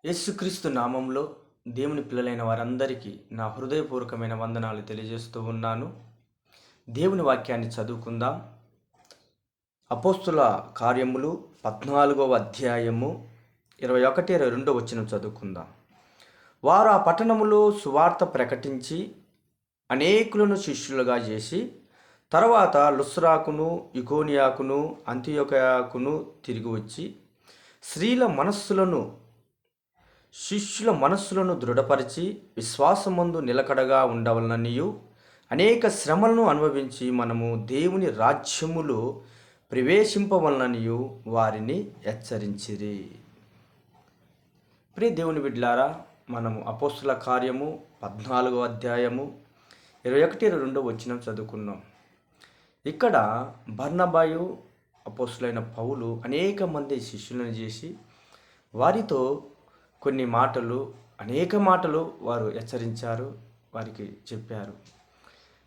యేసుక్రీస్తు నామంలో దేవుని పిల్లలైన వారందరికీ నా హృదయపూర్వకమైన వందనాలు తెలియజేస్తూ ఉన్నాను. దేవుని వాక్యాన్ని చదువుకుందాం. అపోస్తుల కార్యములు 14వ అధ్యాయము 21, 22 వచనం చదువుకుందాం. వారు ఆ పట్టణములో సువార్త ప్రకటించి అనేకులను శిష్యులుగా చేసి తర్వాత లుస్రాకును, ఇకోనియాకును, అంతియొకయకును తిరిగి వచ్చి శిష్యుల మనస్సులను దృఢపరిచి విశ్వాసమందు నిలకడగా ఉండవలననియు అనేక శ్రమలను అనుభవించి మనము దేవుని రాజ్యములో ప్రవేశింపవలననియు వారిని హెచ్చరించిరి. ప్రియ దేవుని బిడ్డలారా, మనము అపోస్తుల కార్యము 14వ అధ్యాయము 21, 22 వచనం చదువుకున్నాం. ఇక్కడ బర్నబాయు అపోస్తులైన పౌలు అనేక మంది శిష్యులను చేసి వారితో అనేక మాటలు వారు హెచ్చరించారు, వారికి చెప్పారు.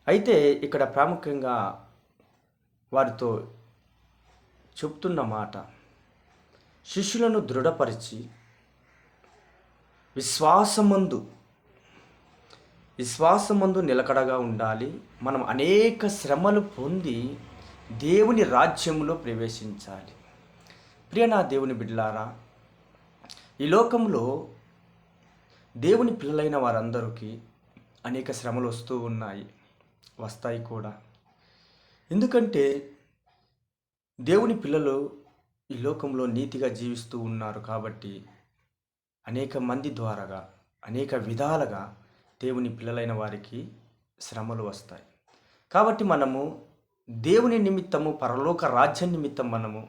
అయితే ఇక్కడ ప్రాముఖ్యంగా వారితో చెప్తున్న మాట, శిష్యులను దృఢపరిచి విశ్వాసమందు నిలకడగా ఉండాలి. మనం అనేక శ్రమలు పొంది దేవుని రాజ్యంలో ప్రవేశించాలి. ప్రియ నా దేవుని బిడ్డలారా, ఈ లోకంలో దేవుని పిల్లలైన వారందరికీ అనేక శ్రమలు వస్తాయి కూడా. ఎందుకంటే దేవుని పిల్లలు ఈ లోకంలో నీతిగా జీవిస్తూ ఉన్నారు కాబట్టి అనేక మంది ద్వారాగా అనేక విధాలుగా దేవుని పిల్లలైన వారికి శ్రమలు వస్తాయి. కాబట్టి మనము దేవుని నిమిత్తము, పరలోక రాజ్యం నిమిత్తం మనము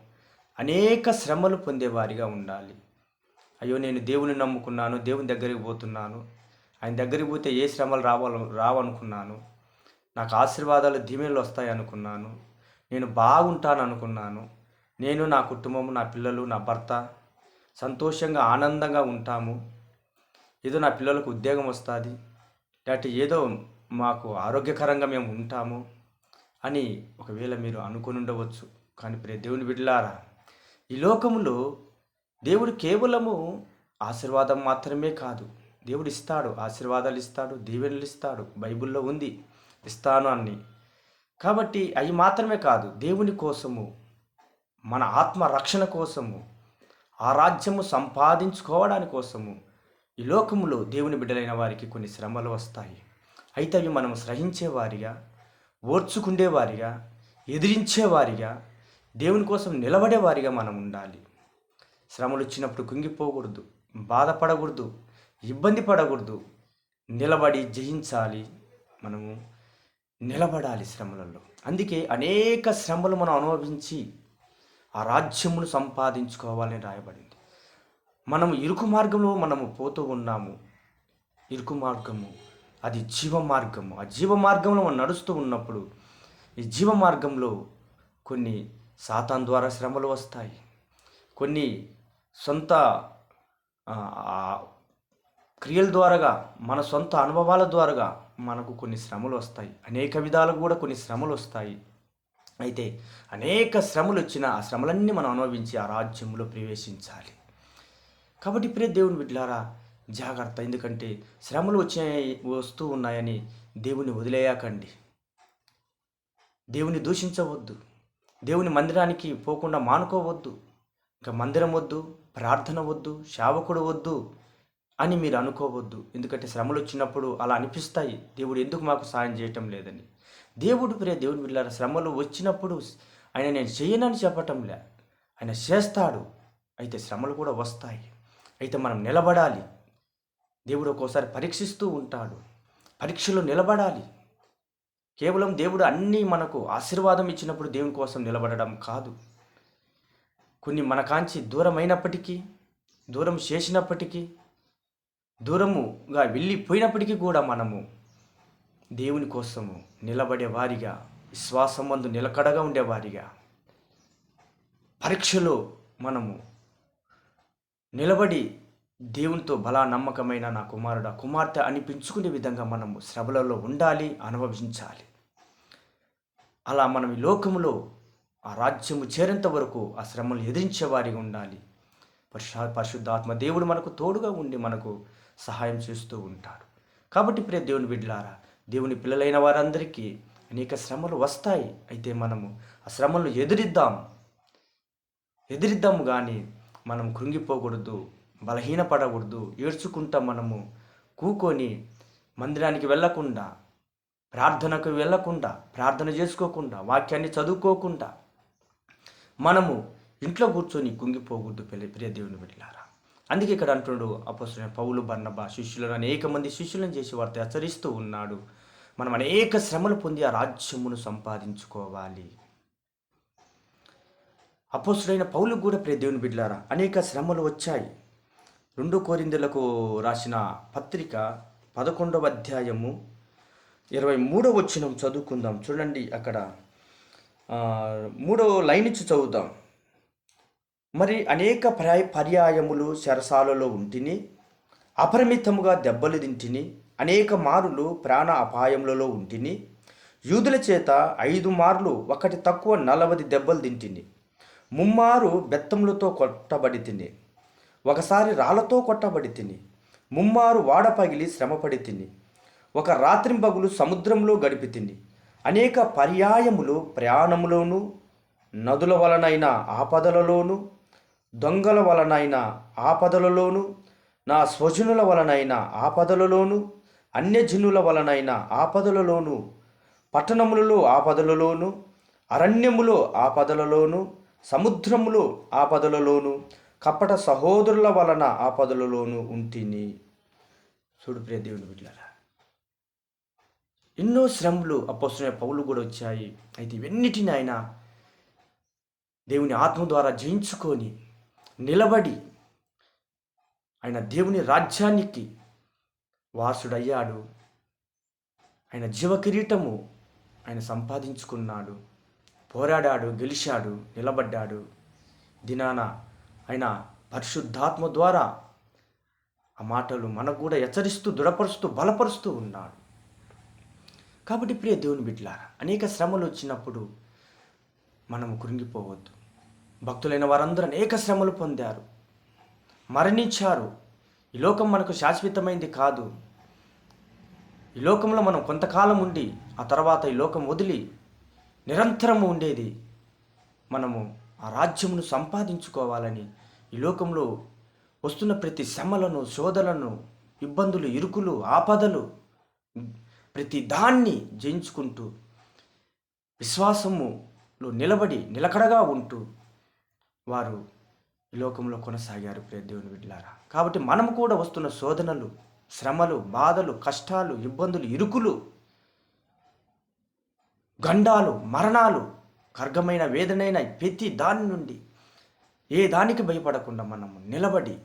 అనేక శ్రమలు పొందేవారిగా ఉండాలి. అయ్యో, నేను దేవుని నమ్ముకున్నాను, దేవుని దగ్గరికి పోతున్నాను, ఆయన దగ్గరికి పోతే ఏ శ్రమలు రావనుకున్నాను, నాకు ఆశీర్వాదాలు దీవెనలు వస్తాయి అనుకున్నాను, నేను బాగుంటాను అనుకున్నాను, నేను, నా కుటుంబము, నా పిల్లలు, నా భర్త సంతోషంగా ఆనందంగా ఉంటాము, ఏదో నా పిల్లలకు ఉద్యోగం వస్తుంది, లేకపోతే ఏదో మాకు ఆరోగ్యకరంగా మేము ఉంటాము అని ఒకవేళ మీరు అనుకుని ఉండవచ్చు. కానీ ప్రియ దేవుని బిడ్డలారా, ఈ లోకములో దేవుడు కేవలము ఆశీర్వాదం మాత్రమే కాదు, దేవుడు ఇస్తాడు, ఆశీర్వాదాలు ఇస్తాడు, దీవెనలు ఇస్తాడు, బైబిల్లో ఉంది ఇస్తాను అని. కాబట్టి అవి మాత్రమే కాదు, దేవుని కోసము, మన ఆత్మ రక్షణ కోసము, ఆ రాజ్యము సంపాదించుకోవడానికి కోసము ఈ లోకములో దేవుని బిడ్డలైన వారికి కొన్ని శ్రమలు వస్తాయి. అయితే అవి మనం సహించేవారిగా, ఓర్చుకుండేవారిగా, ఎదిరించేవారిగా, దేవుని కోసం నిలబడేవారిగా మనం ఉండాలి. శ్రమలు వచ్చినప్పుడు కుంగిపోకూడదు, బాధపడకూడదు, ఇబ్బంది పడకూడదు, నిలబడి జయించాలి. మనము నిలబడాలి శ్రమలలో. అందుకే అనేక శ్రమలు మనం అనుభవించి ఆ రాజ్యమును సంపాదించుకోవాలని రాయబడింది. మనము ఇరుకు మార్గంలో మనము పోతూ ఉన్నాము. ఇరుకు మార్గము అది జీవ మార్గము. ఆ జీవ మార్గంలో మనం నడుస్తూ ఉన్నప్పుడు ఈ జీవ మార్గంలో కొన్ని సాతాను ద్వారా శ్రమలు వస్తాయి, కొన్ని సొంత క్రియల ద్వారాగా, మన సొంత అనుభవాల ద్వారాగా మనకు కొన్ని శ్రమలు వస్తాయి. అనేక విధాలుగా కూడా కొన్ని శ్రమలు వస్తాయి. అయితే అనేక శ్రమలు వచ్చినా ఆ శ్రమలన్నీ మనం అనుభవించి ఆ రాజ్యంలో ప్రవేశించాలి. కాబట్టి ప్రియ దేవుని బిడ్డలారా, జాగ్రత్త. ఎందుకంటే శ్రమలు వస్తూ ఉన్నాయని దేవుని వదిలేయకండి, దేవుని దూషించవద్దు, దేవుని మందిరానికి పోకుండా మానుకోవద్దు. ఇంకా మందిరం వద్దు, ప్రార్థన వద్దు, సేవకుడు వద్దు అని మీరు అనుకోవద్దు. ఎందుకంటే శ్రమలు వచ్చినప్పుడు అలా అనిపిస్తాయి, దేవుడు ఎందుకు మాకు సాయం చేయటం లేదని. దేవుని బిడ్డలారా, శ్రమలు వచ్చినప్పుడు ఆయన నేను చేయనని చెప్పటంలే, ఆయన చేస్తాడు. అయితే శ్రమలు కూడా వస్తాయి. అయితే మనం నిలబడాలి. దేవుడు ఒక్కోసారి పరీక్షిస్తూ ఉంటాడు, పరీక్షలో నిలబడాలి. కేవలం దేవుడు అన్నీ మనకు ఆశీర్వాదం ఇచ్చినప్పుడు దేవుని కోసం నిలబడడం కాదు. కొన్ని మన కాంచి దూరం చేసినప్పటికీ, దూరముగా వెళ్ళిపోయినప్పటికీ కూడా మనము దేవుని కోసము నిలబడే వారిగా, విశ్వాసమందు నిలకడగా ఉండేవారిగా, పరీక్షలో మనము నిలబడి దేవునితో బలా నమ్మకమైన నా కుమారుడా, కుమార్తె అనిపించుకునే విధంగా మనము శ్రమలలో ఉండాలి, అనుభవించాలి. అలా మనం ఈ లోకములో ఆ రాజ్యము చేరేంత వరకు ఆ శ్రమలు ఎదిరించేవారిగా ఉండాలి. పరిశుద్ధాత్మ దేవుడు మనకు తోడుగా ఉండి మనకు సహాయం చేస్తూ ఉంటాడు. కాబట్టి ప్రియ దేవుని బిడ్డలారా, దేవుని పిల్లలైన వారందరికీ అనేక శ్రమలు వస్తాయి. అయితే మనము ఆ శ్రమలను ఎదిరిద్దాము కానీ మనం కృంగిపోకూడదు, బలహీనపడకూడదు. ఏడ్చుకుంటా మనము కూకొని మందిరానికి వెళ్ళకుండా, ప్రార్థనకు వెళ్ళకుండా, ప్రార్థన చేసుకోకుండా, వాక్యాన్ని చదువుకోకుండా మనము ఇంట్లో కూర్చొని కుంగిపోకూడదు ప్రియ దేవుని బిడ్డలారా. అందుకే ఇక్కడ అంటున్నాడు అపోస్తలుడైన పౌలు, బర్నబా శిష్యులను, అనేక మంది శిష్యులను చేసి వారితో హెచ్చరిస్తూ ఉన్నాడు. మనం అనేక శ్రమలు పొంది ఆ రాజ్యమును సంపాదించుకోవాలి. అపోస్తలుడైన పౌలు కూడా ప్రియ దేవుని బిడ్డలారా అనేక శ్రమలు వచ్చాయి. 2 కొరింథీయులకు రాసిన పత్రిక 11వ అధ్యాయము 23వ వచనం చదువుకుందాం. చూడండి, అక్కడ 3వ లైన్ నుంచి చదువుదాం. మరి అనేక పర్యాయములు చెరసాలలో ఉంటిని, అపరిమితముగా దెబ్బలు తింటిని, అనేక మారులు ప్రాణ అపాయములలో ఉంటిని, యూదుల చేత 5 మార్లు ఒకటి తక్కువ 40 దెబ్బలు తింటిని, 3 మారు బెత్తములతో కొట్టబడి తిని, ఒకసారి రాళ్లతో కొట్టబడి తిని, 3 మారు వాడ పగిలి శ్రమపడి తిని, ఒక రాత్రింబగులు సముద్రంలో గడిపి తిని, అనేక పర్యాయములు ప్రయాణములోను, నదుల వలనైన ఆపదలలోను, దొంగల వలనైన ఆపదలలోను, నా స్వజనుల వలనైన ఆపదలలోను, అన్యజనుల వలనైన ఆపదలలోను, పట్టణములలో ఆపదలలోను, అరణ్యములో ఆపదలలోను, సముద్రములో ఆపదలలోను, కపట సహోదరుల వలన ఆపదలలోను ఉంటిని. చూడు ప్రియ దేవుని బిడ్డలారా, ఎన్నో శ్రమలు అపోస్తలుడైన పౌలు కూడా వచ్చాయి. అయితే ఇవన్నిటిని ఆయన దేవుని ఆత్మ ద్వారా జయించుకొని నిలబడి ఆయన దేవుని రాజ్యానికి వారసుడయ్యాడు. ఆయన జీవకిరీటము ఆయన సంపాదించుకున్నాడు, పోరాడాడు, గెలిచాడు, నిలబడ్డాడు. దినాన ఆయన పరిశుద్ధాత్మ ద్వారా ఆ మాటలు మనకు కూడా హెచ్చరిస్తూ, దృఢపరుస్తూ, బలపరుస్తూ ఉన్నాడు. కాబట్టి ప్రియ దేవుని బిడ్డలారా, అనేక శ్రమలు వచ్చినప్పుడు మనము కృంగిపోవద్దు. భక్తులైన వారందరూ అనేక శ్రమలు పొందారు, మరణించారు. ఈ లోకం మనకు శాశ్వతమైంది కాదు. ఈ లోకంలో మనం కొంతకాలం ఉండి ఆ తర్వాత ఈ లోకం వదిలి నిరంతరము ఉండేది. మనము ఆ రాజ్యమును సంపాదించుకోవాలని ఈ లోకంలో వస్తున్న ప్రతి శ్రమలను, శోధనలను, ఇబ్బందులు, ఇరుకులు, ఆపదలు, ప్రతి దాన్ని జయించుకుంటూ విశ్వాసములో నిలబడి నిలకడగా ఉంటూ వారు ఈ లోకంలో కొనసాగారు ప్రియ దేవుని బిడ్డలారా. కాబట్టి మనము కూడా వస్తున్న శోధనలు, శ్రమలు, బాధలు, కష్టాలు, ఇబ్బందులు, ఇరుకులు, గండాలు, మరణాలు, ఖడ్గమైన వేదనైన ప్రతి దాని నుండి ఏ దానికి భయపడకుండా మనము నిలబడి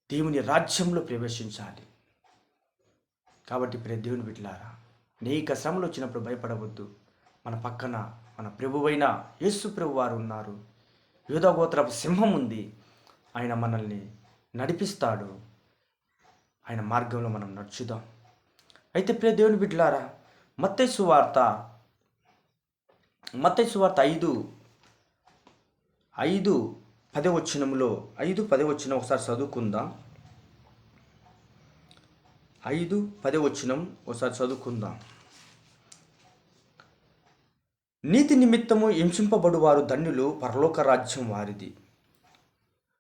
దేవుని రాజ్యంలో ప్రవేశించాలి. కాబట్టి ప్రియ దేవుని బిడ్డలారా, అనేక శ్రమలు వచ్చినప్పుడు భయపడవద్దు. మన పక్కన మన ప్రభువైన యేసు ప్రభు వారు ఉన్నారు. యూదా గోత్రపు సింహం ఉంది. ఆయన మనల్ని నడిపిస్తాడు. ఆయన మార్గంలో మనం నడుచుదాం. అయితే ప్రియ దేవుని బిడ్డలారా, మత్తయి సువార్త 5:10 వచనంలో 5:10 వచనం ఒకసారి చదువుకుందాం. 5:10 వచనం ఒకసారి చదువుకుందాం. నీతి నిమిత్తము హింసింపబడువారు ధన్యులు, పరలోక రాజ్యం వారిది.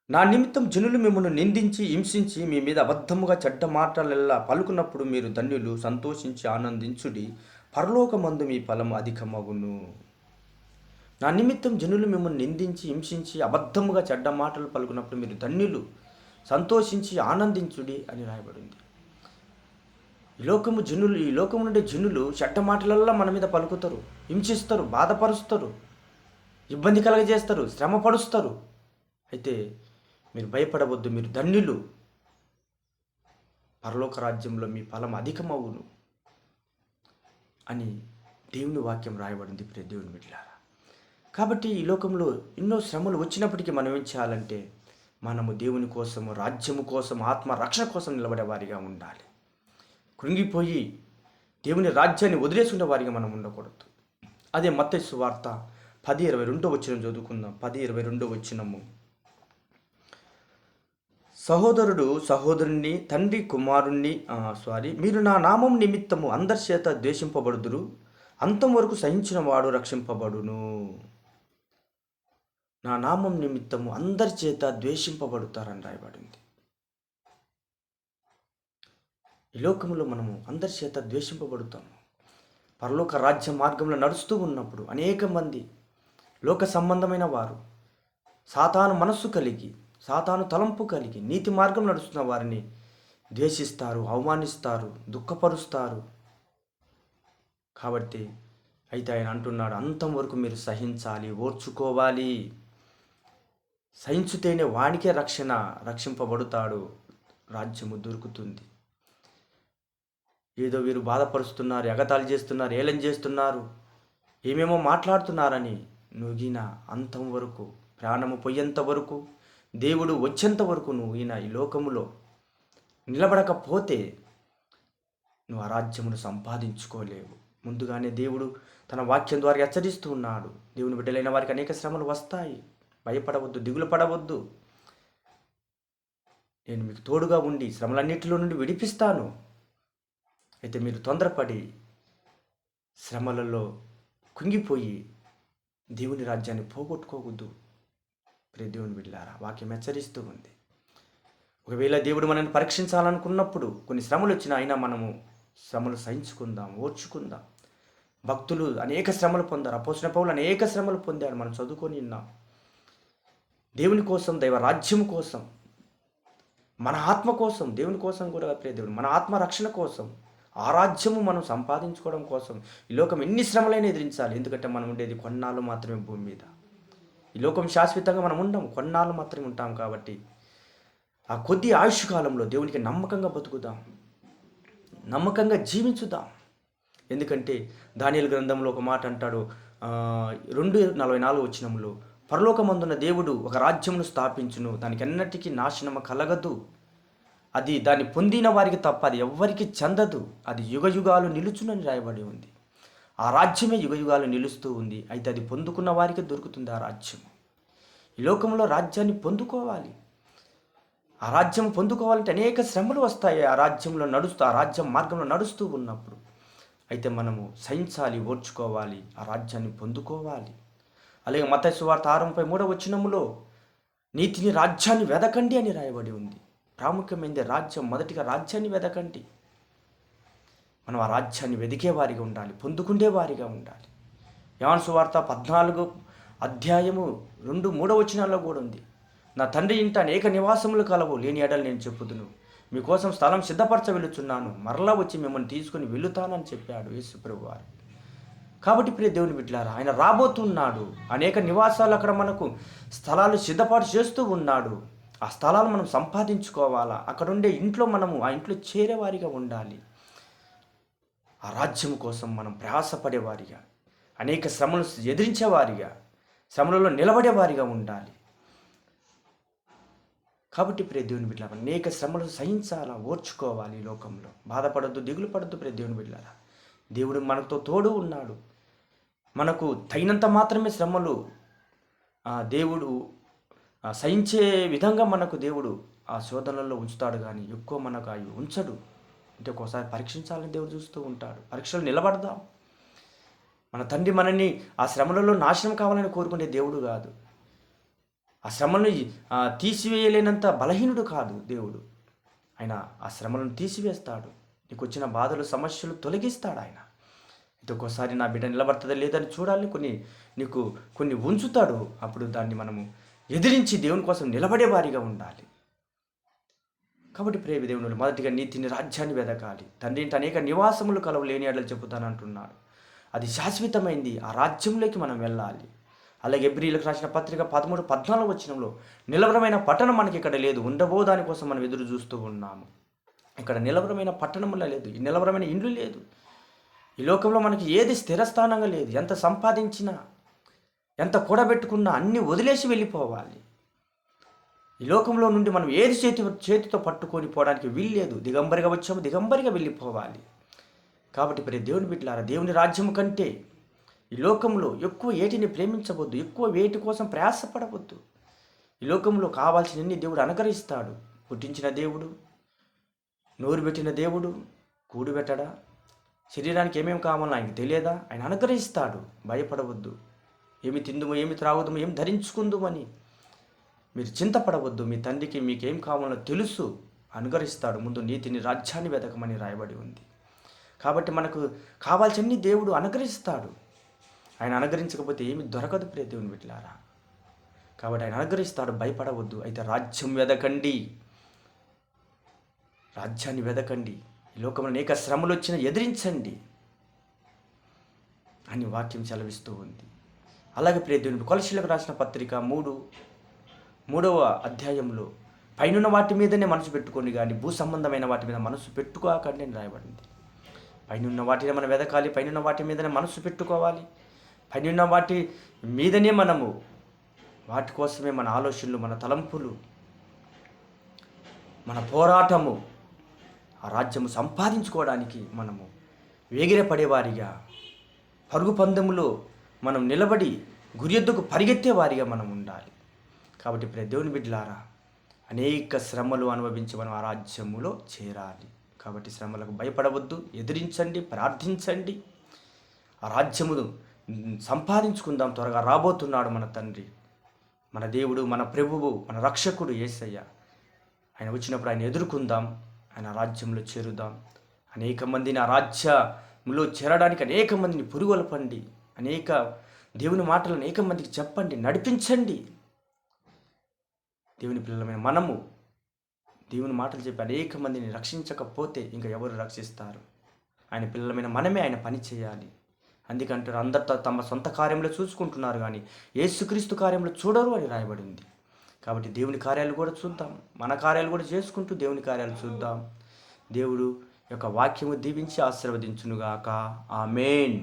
నా నిమిత్తం జనులు మిమ్మల్ని నిందించి హింసించి మీ మీద అబద్ధముగా చెడ్డ మాటలెల్లా పలుకున్నప్పుడు మీరు ధన్యులు, సంతోషించి ఆనందించుడి, పరలోకమందు మీ ఫలము అధికమగును. నా నిమిత్తం జనులు మిమ్మల్ని నిందించి హింసించి అబద్ధముగా చెడ్డ మాటలు పలుకున్నప్పుడు మీరు ధన్యులు, సంతోషించి ఆనందించుడి అని రాయబడింది. ఈ లోకము నుండి జనులు చెడ్డ మాటలల్లా మన మీద పలుకుతారు, హింసిస్తారు, బాధపరుస్తారు, ఇబ్బంది కలగజేస్తారు, శ్రమ పరుస్తారు. అయితే మీరు భయపడవద్దు, మీరు ధన్యులు, పరలోక రాజ్యంలో మీ ఫలం అధికమవును అని దేవుని వాక్యం రాయబడింది ప్రియ దేవుని బిడ్డలారా. కాబట్టి ఈ లోకంలో ఎన్నో శ్రమలు వచ్చినప్పటికీ మనం ఏం చేయాలంటే మనము దేవుని కోసము, రాజ్యము కోసం, ఆత్మ రక్షణ కోసం నిలబడే వారిగా ఉండాలి. కృంగిపోయి దేవుని రాజ్యాన్ని వదిలేసుకునే వారిగా మనం ఉండకూడదు. అదే మత్తయి సువార్త 10:22 వచనం చదువుకుందాం. 10:22 వచనము. సహోదరుడు సహోదరుణ్ణి, తండ్రి కుమారుణ్ణి మీరు నా నామం నిమిత్తము అందరి చేత ద్వేషింపబడుదురు, అంతం వరకు సహించిన వాడు రక్షింపబడును. నా నామం నిమిత్తము అందరి చేత ద్వేషింపబడుతారని రాయబడింది. ఈ లోకంలో మనము అందరి చేత ద్వేషింపబడుతాము. పరలోక రాజ్య మార్గంలో నడుస్తూ ఉన్నప్పుడు అనేక మంది లోక సంబంధమైన వారు సాతాను మనస్సు కలిగి, సాతాను తలంపు కలిగి నీతి మార్గం నడుస్తున్న వారిని ద్వేషిస్తారు, అవమానిస్తారు, దుఃఖపరుస్తారు. కాబట్టి అయితే ఆయన అంటున్నాడు, అంతం వరకు మీరు సహించాలి, ఓర్చుకోవాలి. సహించుతేనే వానికే రక్షింపబడుతాడు, రాజ్యము దొరుకుతుంది. ఏదో వీరు బాధపరుస్తున్నారు, ఎగతాళి చేస్తున్నారు, ఏలం చేస్తున్నారు, ఏమేమో మాట్లాడుతున్నారని నువ్వు అంతం వరకు, ప్రాణము పోయేంత వరకు, దేవుడు వచ్చేంత వరకు నువ్వు ఈ లోకములో నిలబడకపోతే నువ్వు ఆ రాజ్యమును సంపాదించుకోలేవు. ముందుగానే దేవుడు తన వాక్యం ద్వారా హెచ్చరిస్తూ ఉన్నాడు. దేవుని బిడ్డలైన వారికి అనేక శ్రమలు వస్తాయి, భయపడవద్దు, దిగులు పడవద్దు. నేను మీకు తోడుగా ఉండి శ్రమలన్నిటిలో నుండి విడిపిస్తాను. అయితే మీరు తొందరపడి శ్రమలలో కుంగిపోయి దేవుని రాజ్యాన్ని పోగొట్టుకోవద్దు. దేవుని బిడ్డలారా, వాక్యం హెచ్చరిస్తూ ఉంది. ఒకవేళ దేవుడు మనల్ని పరీక్షించాలనుకున్నప్పుడు కొన్ని శ్రమలు వచ్చినా అయినా మనము శ్రమలు సహించుకుందాం, ఓర్చుకుందాం. భక్తులు అనేక శ్రమలు పొందారు, అపోస్తలుడైన పౌలు అనేక శ్రమలు పొందాడు, మనం చదువుకొని ఉన్నాం. దేవుని కోసం, దైవ రాజ్యం కోసం, మన ఆత్మ కోసం, దేవుని కోసం కూడా దేవుడు మన ఆత్మ రక్షణ కోసం, ఆ రాజ్యము మనం సంపాదించుకోవడం కోసం ఈ లోకం ఎన్ని శ్రమలైనా ఎదిరించాలి. ఎందుకంటే మనం ఉండేది కొన్నాళ్ళు మాత్రమే భూమి మీద. ఈ లోకం శాశ్వతంగా మనం ఉండం, కొన్నాళ్ళు మాత్రమే ఉంటాం. కాబట్టి ఆ కొద్ది ఆయుష్ కాలంలో దేవునికి నమ్మకంగా బతుకుదాం, నమ్మకంగా జీవించుదాం. ఎందుకంటే దానియేలు గ్రంథంలో ఒక మాట అంటాడు, 2:44 వచనంలో, పరలోకమందున్న దేవుడు ఒక రాజ్యమును స్థాపించును, దానికి ఎన్నటికీ నాశనము కలగదు. అది దాన్ని పొందిన వారికి తప్ప అది ఎవ్వరికి చెందదు. అది యుగయుగాలు నిలుచునని రాయబడి ఉంది. ఆ రాజ్యమే యుగయుగాలు నిలుస్తూ ఉంది. అయితే అది పొందుకున్న వారికి దొరుకుతుంది ఆ రాజ్యం. ఈ లోకంలో రాజ్యాన్ని పొందుకోవాలి. ఆ రాజ్యం పొందుకోవాలంటే అనేక శ్రమలు వస్తాయి. ఆ రాజ్యంలో ఆ రాజ్యం మార్గంలో నడుస్తూ ఉన్నప్పుడు అయితే మనము సహించాలి, ఓర్చుకోవాలి, ఆ రాజ్యాన్ని పొందుకోవాలి. అలాగే మత్తయి సువార్త 6:33 వచనములో నీతిని, రాజ్యాన్ని వెదకండి అని రాయబడి ఉంది. ప్రాముఖ్యమైనది రాజ్యం. మొదటిగా రాజ్యాన్ని వెదకండి. మనం ఆ రాజ్యాన్ని వెదికే వారిగా ఉండాలి, పొందుకుండే వారిగా ఉండాలి. యోహాను సువార్త 14:2-3 వచనాల్లో కూడా ఉంది, నా తండ్రి ఇంట అనేక నివాసములు కలవు, లేని ఎడలు నేను చెప్పుదును. మీకోసం స్థలం సిద్ధపరచ వెళుచున్నాను, మరలా వచ్చి మిమ్మల్ని తీసుకుని వెళుతానని చెప్పాడు యేసు ప్రభువారు. కాబట్టి ప్రియ దేవుని బిడ్డలారా, ఆయన రాబోతున్నాడు. అనేక నివాసాలు అక్కడ మనకు స్థలాలు సిద్ధపాటు చేస్తూ ఉన్నాడు. ఆ స్థలాలు మనం సంపాదించుకోవాలా. అక్కడ ఉండే ఇంట్లో మనము ఆ ఇంట్లో చేరేవారిగా ఉండాలి. ఆ రాజ్యం కోసం మనం ప్రయాసపడేవారిగా, అనేక శ్రమలు ఎదిరించేవారిగా, శ్రమలలో నిలబడేవారిగా ఉండాలి. కాబట్టి ప్రియ దేవుని బిడ్డలారా, అనేక శ్రమలు సహించాలా, ఓర్చుకోవాలి. ఈ లోకంలో బాధపడద్దు, దిగులు పడద్దు. ప్రియ దేవుని బిడ్డలారా, దేవుడు మనతో తోడు ఉన్నాడు. మనకు తగినంత మాత్రమే శ్రమలు దేవుడు సహించే విధంగా మనకు దేవుడు ఆ శోధనల్లో ఉంచుతాడు, కానీ ఎక్కువ మనకు అవి ఉంచడు. అంటే ఒక్కోసారి పరీక్షించాలని దేవుడు చూస్తూ ఉంటాడు. పరీక్షలు నిలబడదాం. మన తండ్రి మనల్ని ఆ శ్రమలలో నాశనం కావాలని కోరుకునే దేవుడు కాదు. ఆ శ్రమను తీసివేయలేనంత బలహీనుడు కాదు దేవుడు. ఆయన ఆ శ్రమలను తీసివేస్తాడు. నీకు వచ్చిన బాధలు, సమస్యలు తొలగిస్తాడు ఆయన. అయితే ఒక్కోసారి నా బిడ్డ నిలబడుతుందా లేదని చూడాలని కొన్ని ఉంచుతాడు. అప్పుడు దాన్ని మనము ఎదిరించి దేవుని కోసం నిలబడే వారిగా ఉండాలి. కాబట్టి ప్రియ దేవుని మొదటిగా నీతిని, రాజ్యాన్ని వెదకాలి. తండ్రి ఇంటి అనేక నివాసములు కలవు, లేని ఎడలు చెబుతానంటున్నాడు. అది శాశ్వతమైంది. ఆ రాజ్యంలోకి మనం వెళ్ళాలి. అలాగే ఎబ్రీయులకు రాసిన పత్రిక 13:14 వచనంలో, నిలవరమైన పట్టణం మనకి ఇక్కడ లేదు, ఉండబో దానికోసం మనం ఎదురు చూస్తూ ఉన్నాము. ఇక్కడ నిలవరమైన పట్టణంలో లేదు, ఈ నిలవరమైన ఇండ్లు లేదు. ఈ లోకంలో మనకి ఏది స్థిరస్థానంగా లేదు. ఎంత సంపాదించినా, ఎంత కూడబెట్టుకున్నా అన్నీ వదిలేసి వెళ్ళిపోవాలి. ఈ లోకంలో నుండి మనం ఏది చేతితో పట్టుకొని పోవడానికి వీల్లేదు. దిగంబరిగా వచ్చాము, దిగంబరిగా వెళ్ళిపోవాలి. కాబట్టి ప్రియ దేవుని బిడ్డలారా, దేవుని రాజ్యం కంటే ఈ లోకంలో ఎక్కువ ఏటిని ప్రేమించవద్దు, ఎక్కువ వేటి కోసం ప్రయాసపడవద్దు. ఈ లోకంలో కావాల్సినన్ని దేవుడు అనుగ్రహిస్తాడు. పుట్టించిన దేవుడు, నోరు పెట్టిన దేవుడు కూడు పెట్టడా? శరీరానికి ఏమేమి కావాలో ఆయనకు తెలియదా? ఆయన అనుగ్రహిస్తాడు. భయపడవద్దు. ఏమి తిందుమో, ఏమి త్రాగుదమో, ఏమి ధరించుకుందుమని మీరు చింతపడవద్దు. మీ తండ్రికి మీకేం కావాలో తెలుసు, అనుగ్రహిస్తాడు. ముందు నీతిని, రాజ్యాన్ని వెతకమని రాయబడి ఉంది. కాబట్టి మనకు కావాల్సినన్ని దేవుడు అనుగ్రహిస్తాడు. ఆయన అనుగ్రహించకపోతే ఏమి దొరకదు ప్రియ దేవుని బిడ్డలారా. కాబట్టి ఆయన అనుగ్రహిస్తాడు, భయపడవద్దు. అయితే రాజ్యం వెదకండి, రాజ్యాన్ని వెదకండి. ఈ లోకంలో అనేక శ్రమలు వచ్చినా ఎదిరించండి అని వాక్యం సెలవిస్తూ ఉంది. అలాగే ప్రియ దేవుని కొలసీలకు రాసిన పత్రిక 3వ అధ్యాయంలో పైనున్న వాటి మీదనే మనసు పెట్టుకోండి కానీ భూ సంబంధమైన వాటి మీద మనసు పెట్టుకోకండి అని రాయబడింది. పైనున్న వాటిని మనం వెదకాలి, పైనున్న వాటి మీదనే మనసు పెట్టుకోవాలి. పైనున్న వాటి మీదనే మనము, వాటి కోసమే మన ఆలోచనలు, మన తలంపులు, మన పోరాటము, ఆ రాజ్యము సంపాదించుకోవడానికి మనము వేగిరపడేవారిగా, పరుగు పందెములో మనం నిలబడి గురియెద్దుకు పరిగెత్తే వారిగా మనం ఉండాలి. కాబట్టి ప్రియ దేవుని బిడ్డలారా, అనేక శ్రమలు అనుభవించి మనం ఆ రాజ్యములో చేరాలి. కాబట్టి శ్రమలకు భయపడవద్దు, ఎదిరించండి, ప్రార్థించండి. ఆ రాజ్యమును సంపాదించుకుందాం. త్వరగా రాబోతున్నాడు మన తండ్రి, మన దేవుడు, మన ప్రభువు, మన రక్షకుడు యేసయ్య. ఆయన వచ్చినప్పుడు ఆయన ఎదుర్కొందాం, ఆయన రాజ్యంలో చేరుదాం. అనేక మందిని ఆ రాజ్యంలో చేరడానికి అనేక మందిని పురుగొల్పండి. అనేక దేవుని మాటలు అనేక మందికి చెప్పండి, నడిపించండి. దేవుని పిల్లలమైన మనము దేవుని మాటలు చెప్పి అనేక మందిని రక్షించకపోతే ఇంకా ఎవరు రక్షిస్తారు? ఆయన పిల్లలమైన మనమే ఆయన పని చేయాలి. అందుకంటారు, అందరితో తమ సొంత కార్యంలో చూసుకుంటున్నారు కానీ యేసుక్రీస్తు కార్యంలో చూడరు అని రాయబడింది. కాబట్టి దేవుని కార్యాలు కూడా చూద్దాం, మన కార్యాలు కూడా చేసుకుంటూ దేవుని కార్యాలు చూద్దాం. దేవుడు యొక్క వాక్యము దీవించి ఆశీర్వదించునుగాక. ఆమేన్.